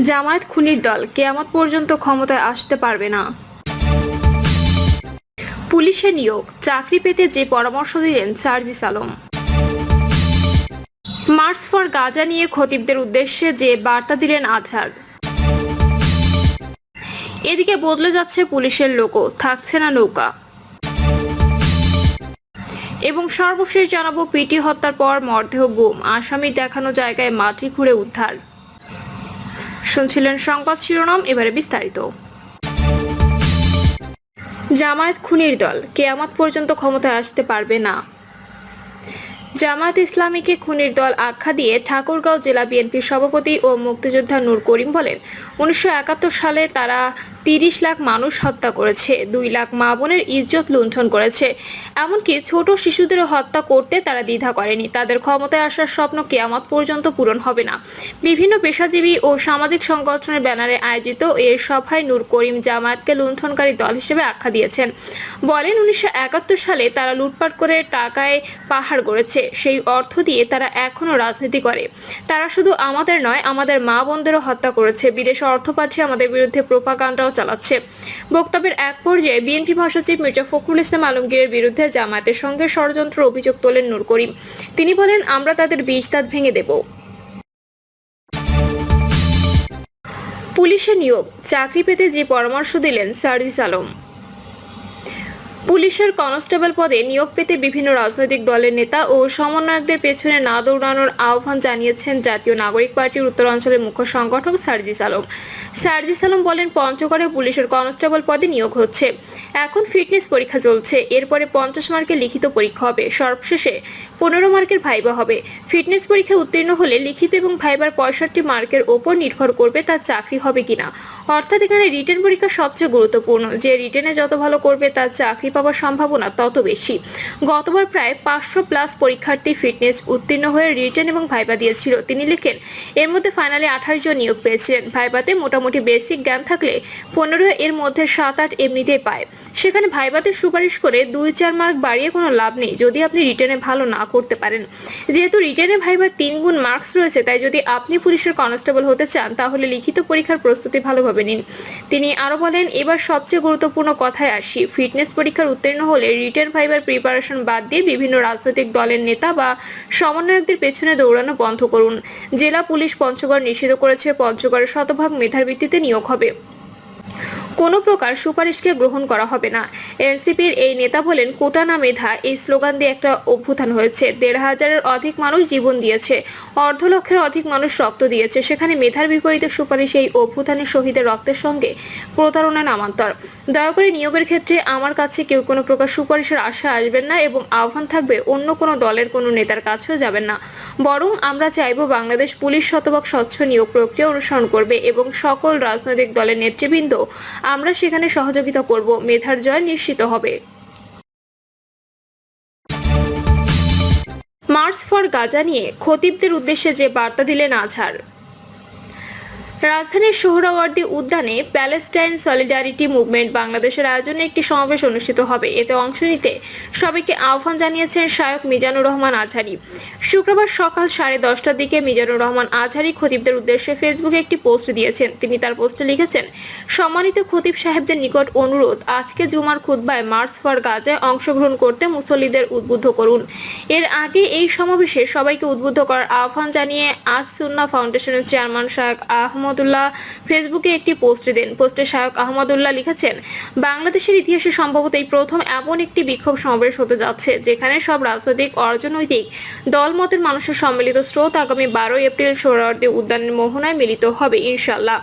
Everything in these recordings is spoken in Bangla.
জামায়াত খুনির দল কিয়ামত পর্যন্ত ক্ষমতায় আসতে পারবে না। পুলিশে নিয়োগ, চাকরি পেতে যে পরামর্শ দিলেন Sarjis Alam. March for Gaza নিয়ে খতিবদের উদ্দেশ্যে যে বার্তা দিলেন আজহার। এদিকে বদলে যাচ্ছে পুলিশের লোগো, থাকছে না নৌকা। এবং সর্বশেষ জানাবো পিটি হত্যার পর মরদেহ গুম, আসামি দেখানো জায়গায় মাটি খুঁড়ে উদ্ধার। শুনছিলেন সংবাদ শিরোনাম, এবারে বিস্তারিত। জামায়াত খুনির দল কিয়ামত পর্যন্ত ক্ষমতায় আসতে পারবে না। জামায়াত ইসলামীকে খুনির দল আখ্যা দিয়ে ঠাকুরগাঁও জেলা বিএনপির সভাপতি ও মুক্তিযোদ্ধা নূর করিম বলেন, 1971 সালে তারা 30 লাখ মানুষ হত্যা করেছে, 2 লাখ মা বোনের ইজ্জত লুণ্ঠন করেছে, এমনকি ছোট শিশুদেরও হত্যা করতে তারা দ্বিধা করেনি। তাদের ক্ষমতায় আসার স্বপ্ন কিয়ামত পর্যন্ত পূরণ হবে না। বিভিন্ন পেশাজীবী ও সামাজিক সংগঠনের ব্যানারে আয়োজিত এ সভায় নূর করিম জামায়াতকে লুণ্ঠনকারী দল হিসেবে আখ্যা দিয়েছেন। বলেন, 1971 সালে তারা লুটপাট করে টাকায় পাহাড় গড়েছে, সেই অর্থ দিয়ে তারা এখনো রাজনীতি করে। তারা শুধু আমাদের নয়, আমাদের মা বোনদেরও হত্যা করেছে, বিদেশে অর্থ পাচ্ছে, আমাদের বিরুদ্ধে প্রোপাগান্ডাও চালাচ্ছে। বক্তব্যের এক পর্যায়ে বিএনপি মহাসচিব মির্জা ফখরুল ইসলাম আলমগীরের বিরুদ্ধে জামায়াতের সঙ্গে ষড়যন্ত্র অভিযোগ তোলেন নূর করিম। তিনি বলেন, আমরা তাদের বীজ দাঁত ভেঙে দেব। পুলিশে নিয়োগ, চাকরি পেতে যে পরামর্শ দিলেন সার্জিস আলম। পুলিশের কনস্টেবল পদে নিয়োগ পেতে বিভিন্ন রাজনৈতিক দলের নেতা ও সমন্বয়কদের পেছনে না দৌড়ানোর আহ্বান জানিয়েছেন জাতীয় নাগরিক পার্টির উত্তরাঞ্চলের মুখ্য সংগঠক সার্জিস আলম। সার্জিস আলম বলেন, পঞ্চগড়ে পুলিশের কনস্টেবল পদে নিয়োগ হচ্ছে, এখন ফিটনেস পরীক্ষা চলছে, এরপরে 50 মার্কের লিখিত পরীক্ষা হবে, সর্বশেষে 15 মার্কের ভাইবা হবে। ফিটনেস পরীক্ষায় উত্তীর্ণ হলে লিখিত এবং ভাইবার 65 মার্কের ওপর নির্ভর করবে তার চাকরি হবে কিনা। অর্থাৎ এখানে রিটেন পরীক্ষা সবচেয়ে গুরুত্বপূর্ণ, যে রিটেনে যত ভালো করবে তার চাকরি পাওয়ার সম্ভাবনা তত বেশি। গতবার প্রায় 500+ পরীক্ষার্থী ফিটনেস উত্তীর্ণ হয়ে রিটেন এবং ভাইবা দিয়েছিল। তিনি লিখেন, এর মধ্যে ফাইনালে 28 জন নিয়োগ পেয়েছিলেন। ভাইবাতে মোটামুটি বেসিক জ্ঞান থাকলে 15, এর মধ্যে 7-8 এমনিতেই পায়। সেখানে ভাইবাতে সুপারিশ করে 2-4 মার্ক বাড়িয়ে কোনো লাভ নেই যদি আপনি রিটেনে ভালো না করতে পারেন। যেহেতু রিটেনে ভাইবার 3 গুণ মার্কস রয়েছে, তাই যদি আপনি পুলিশের কনস্টেবল হতে চান তাহলে লিখিত পরীক্ষার প্রস্তুতি ভালোভাবে নিন। তিনি আরো বলেন, এবার সবচেয়ে গুরুত্বপূর্ণ কথায় আসি, ফিটনেস পরীক্ষার উত্তীর্ণ হলে রিটেন ভাইবার প্রিপারেশন বাদ দিয়ে বিভিন্ন রাজনৈতিক দলের নেতা বা সমন্বয়কদের পেছনে দৌড়ানো বন্ধ করুন। জেলা পুলিশ পঞ্চগড় নিষিদ্ধ করেছে, পঞ্চগড়ে শতভাগ মেধার ভিত্তিতে নিয়োগ হবে, কোনো প্রকার সুপারিশকে গ্রহণ করা হবে না। এনসিপির এই নেতা বলেন, কোটা না মেধা এই স্লোগান দিয়ে একটা অভ্যুত্থান হয়েছে, 1,500-এর অধিক মানুষ জীবন দিয়েছে, 1,50,000-এর অধিক মানুষ রক্ত দিয়েছে, সেখানে মেধার বিপরীতে সুপারিশ এই অভ্যুত্থানের শহীদের রক্তের সঙ্গে প্রতারণা নামান্তর। দয়া করে নিয়োগের ক্ষেত্রে আমার কাছে কেউ কোনো প্রকার সুপারিশের আশা আসবেন না এবং আহ্বান থাকবে অন্য কোনো দলের কোনো নেতার কাছেও যাবেন না। বরং আমরা চাইবো বাংলাদেশ পুলিশ শতভাগ স্বচ্ছ নিয়োগ প্রক্রিয়া অনুসরণ করবে এবং সকল রাজনৈতিক দলের নেতৃবৃন্দ আমরা সেখানে সহযোগিতা করব, মেধার জয় নিশ্চিত হবে। মার্চ ফর গাজা নিয়ে খতিবদের উদ্দেশ্যে যে বার্তা দিলেন আজহার। রাজধানীর সোহরাওয়ার্দী উদ্যানে প্যালেস্টাইন সলিডারিটি মুভমেন্ট বাংলাদেশের আয়োজনে একটি সমাবেশ অনুষ্ঠিত হবে। এতে অংশ নিতে সবাইকে আহ্বান জানিয়েছেন শায়খ মিজানুর রহমান আজহারী। শুক্রবার সকাল 10:30টার দিকে মিজানুর রহমান আজহারী খতিবদের উদ্দেশ্যে ফেসবুকে একটি পোস্ট দিয়েছেন। তিনি তার পোস্টে লিখেছেন, সম্মানিত খতিব সাহেবদের নিকট অনুরোধ, আজকে জুমার খুতবায় মার্চ ফর গাজায় অংশগ্রহণ করতে মুসল্লিদের উদ্বুদ্ধ করুন। এর আগে এই সমাবেশে সবাইকে উদ্বুদ্ধ করার আহ্বান জানিয়ে আজ সুন্নাহ ফাউন্ডেশনের চেয়ারম্যান শায়খ আহমদুল্লাহ ফেসবুকে একটি পোস্ট দেন। পোস্টে শায়খ আহমদুল্লাহ লিখেছেন, বাংলাদেশের ইতিহাসে সম্ভবত এই প্রথম এমন একটি বিক্ষোভ সমাবেশ হতে যাচ্ছে যেখানে সব রাজনৈতিক অরাজনৈতিক দলমতের মানুষের সম্মিলিত স্রোত আগামী 12 এপ্রিল সোহরাওয়ার্দী উদ্যানের মোহনায় মিলিত হবে ইনশাআল্লাহ।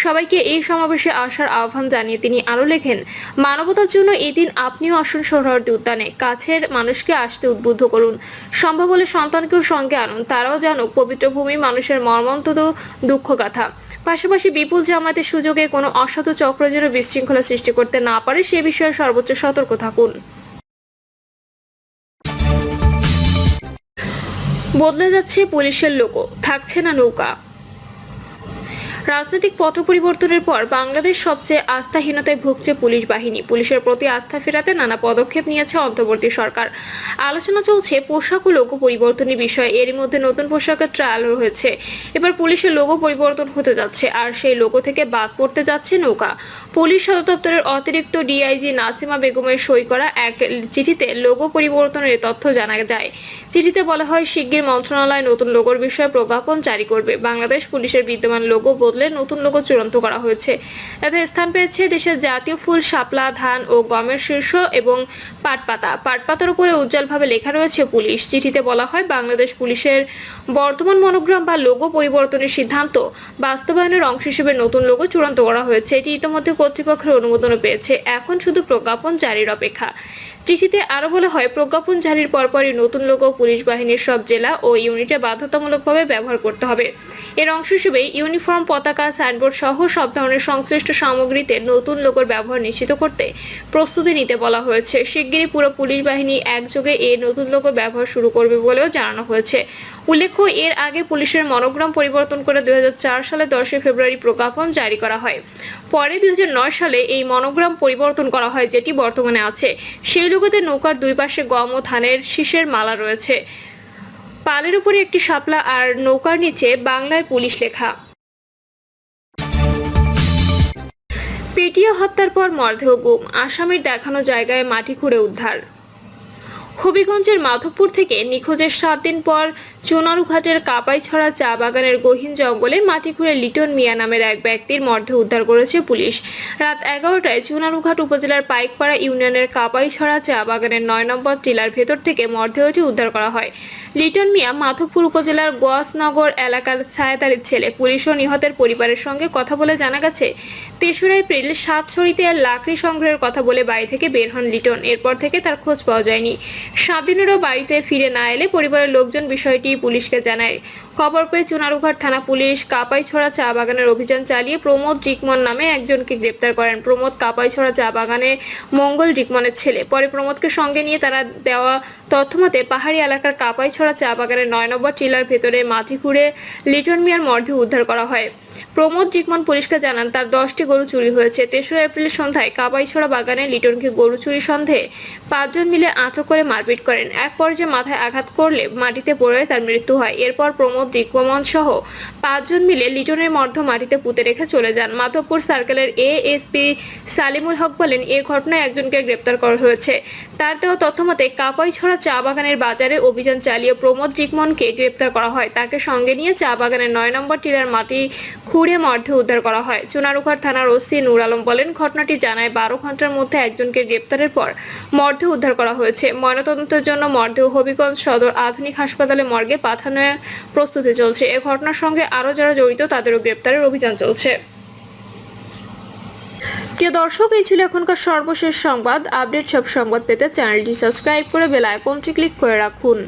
সবাইকে এই সমাবেশে আসার আহ্বান জানিয়ে তিনি আরো লেখেন, মানবতার জন্য এই দিন আপনিও আসুন সোহরাওয়ার্দী উদ্যানে, কাছের মানুষকে আসতে উদ্বুদ্ধ করুন, সম্ভব হলে সন্তানকেও সঙ্গে আনুন, তারাও জানুক পবিত্র ভূমি মানুষের মর্মন্তদ দুঃখ গাথা। পাশাপাশি বিপুল জামায়াতের সুযোগে কোনো অসাধু চক্র যেন বিশৃঙ্খলা সৃষ্টি করতে না পারে সে বিষয়ে সর্বোচ্চ সতর্ক থাকুন। বদলে যাচ্ছে পুলিশের লোগো, থাকছে না নৌকা। রাজনৈতিক পট পরিবর্তনের পর বাংলাদেশ সবচেয়ে আস্থাহীনতায় ভুগছে পুলিশ বাহিনী। পুলিশের প্রতি আস্থা ফেরাতে নানা পদক্ষেপ নিয়েছে অন্তর্বর্তী সরকার। আলোচনা চলছে পোশাক ও লোগো পরিবর্তনের বিষয়ে। এরই মধ্যে নতুন পোশাকের ট্রায়াল হয়েছে। এবার পুলিশের লোগো পরিবর্তন হতে যাচ্ছে, আর সেই লোগো থেকে বাদ পড়তে যাচ্ছে নৌকা। পুলিশ সদর দপ্তরের অতিরিক্ত ডিআইজি নাসিমা বেগমের সই করা এক চিঠিতে লোগো পরিবর্তনের তথ্য জানা যায়। চিঠিতে বলা হয়, শিগগির মন্ত্রণালয় নতুন লোগোর বিষয়ে প্রজ্ঞাপন জারি করবে। বাংলাদেশ পুলিশের বিদ্যমান লোগো বদলে নতুন লোগো চূড়ান্ত করা হয়েছে। এতে স্থান পেয়েছে দেশের জাতীয় ফুল শাপলা, ধান ও গমের শীর্ষ এবং পাটপাতা। পাটপাতার উপরে উজ্জ্বলভাবে লেখা রয়েছে পুলিশ। চিঠিতে বলা হয়, বাংলাদেশ পুলিশের বর্তমান মনোগ্রাম বা লোগো পরিবর্তনের সিদ্ধান্ত বাস্তবায়নের অংশ হিসেবে নতুন লোগো চূড়ান্ত করা হয়েছে। এটি ইতিমধ্যে কর্তৃপক্ষের অনুমোদনও পেয়েছে। এখন শুধু প্রজ্ঞাপন জারির অপেক্ষা। চিঠিতে আরো বলা হয়, প্রজ্ঞাপন জারির পরপরই নতুন লোগো পুলিশ বাহিনীর সব জেলা ও ইউনিটে বাধ্যতামূলকভাবে ব্যবহার করতে হবে। এর অংশ হিসেবে ইউনিফর্ম, পতাকা, সাইনবোর্ড সহ সব ধরনের সংশ্লিষ্ট সামগ্রীতে নতুন লোগোর ব্যবহার নিশ্চিত করতে প্রস্তুতি নিতে বলা হয়েছে। শিগগিরই পুরো পুলিশ বাহিনী একযোগে এই নতুন লোগো ব্যবহার শুরু করবে বলেও জানানো হয়েছে। উল্লেখ্য, এর আগে পুলিশের মনোগ্রাম পরিবর্তন করে 2004 সালে 10 ফেব্রুয়ারি প্রজ্ঞাপন জারি করা হয়। পরে 2009 সালে এই মনোগ্রাম পরিবর্তন করা হয়, যেটি বর্তমানে আছে। সেই লোগোতে নৌকার দুই পাশে গম ও ধানের শীষের মালা রয়েছে। পালের উপরে একটি শাপলা আর নৌকার নিচে বাংলায় পুলিশ লেখা। পেটিয়া হত্যার পর মরদেহ গুম, আসামির দেখানো জায়গায় মাটি খুঁড়ে উদ্ধার। হবিগঞ্জের মাধবপুর থেকে নিখোঁজের 7 দিন পর চুনারুঘাটের কাপাইছড়া চা বাগানের গহীন জঙ্গলে মাটি খুঁড়ে লিটন মিয়া নামের এক ব্যক্তির মরদেহ উদ্ধার করেছে পুলিশ। রাত 11টায় চুনারুঘাট উপজেলার পাইকপাড়া ইউনিয়নের কাপাইছড়া চা বাগানের 9 নম্বর টিলার ভেতর থেকে মরদেহটি উদ্ধার করা হয়। লিটন মিয়া মাধবপুর উপজেলার গোয়াসনগর এলাকার ছায়াত আলীর ছেলে। পুলিশ ও নিহতের পরিবারের সঙ্গে কথা বলে জানা গেছে, 3রা এপ্রিল সাতছড়িতে লাকড়ি সংগ্রহের কথা বলে বাড়ি থেকে বের হন লিটন। এরপর থেকে তার খোঁজ পাওয়া যায়নি। 7 দিনেরও বাড়িতে ফিরে না এলে পরিবারের লোকজন বিষয়টি পুলিশকে জানায়। খবর পেয়ে চুনারুঘাট থানা পুলিশ কাপাইছড়া চা বাগানের অভিযান চালিয়ে প্রমোদ ডিকমন নামে একজনকে গ্রেপ্তার করেন। প্রমোদ কাপাইছড়া চা বাগানে মঙ্গল ডিকমনের ছেলে। পরে প্রমোদকে সঙ্গে নিয়ে তারা দেওয়া তথ্যমতে পাহাড়ি এলাকার কাপাইছড়া চা বাগানের 9 নম্বর টিলার ভেতরে মাটি খুঁড়ে লিটন মিয়ার মরদেহ উদ্ধার করা হয়। প্রমোদ ডিকমন পুলিশকে জানান, তার 10টি গরু চুরি হয়েছে। 3রা এপ্রিল সন্ধ্যায় কাপাইছড়া বাগানে লিটনকে গরু চুরি সন্দেহে 5 জন মিলে আটক করে মারপিট করেন। এক পর্যায়ে মাথায় আঘাত করলে মাটিতে পড়ে তার মৃত্যু হয়। এরপর প্রমোদ ডিকমন সহ 5 জন মিলে লিটনের মরদেহ মাটিতে পুঁতে রেখে চলে যান। মাধবপুর সার্কেলের এএসপি সালিমুল হক বলেন, এ ঘটনায় একজনকে গ্রেপ্তার করা হয়েছে। তার দেওয়া তথ্যমতে কাপাইছড়া চা বাগানের বাজারে অভিযান চালিয়ে প্রমোদ ডিকমনকে গ্রেপ্তার করা হয়। তাকে সঙ্গে নিয়ে চা বাগানের 9 নম্বর টিলার মাটি খুঁড়ে মরদেহ উদ্ধার করা হয়। চুনারুঘাট থানার ওসি নূর আলম বলেন, ঘটনাটি জানায় 12 ঘন্টার মধ্যে একজনকে গ্রেপ্তারের পর মরদেহ উদ্ধার করা হয়েছে। ময়নাতদন্তের জন্য মরদেহ হবিগঞ্জ সদর আধুনিক হাসপাতালে মর্গে পাঠানোর প্রস্তুতি চলছে। এ ঘটনার সঙ্গে আরো যারা জড়িত তাদেরও গ্রেপ্তারের অভিযান চলছে। প্রিয় দর্শক, এই ছিল এখনকার সর্বশেষ সংবাদ। আপডেট সব সংবাদ পেতে চ্যানেলটি সাবস্ক্রাইব করে বেল আইকনটি ক্লিক করে রাখুন।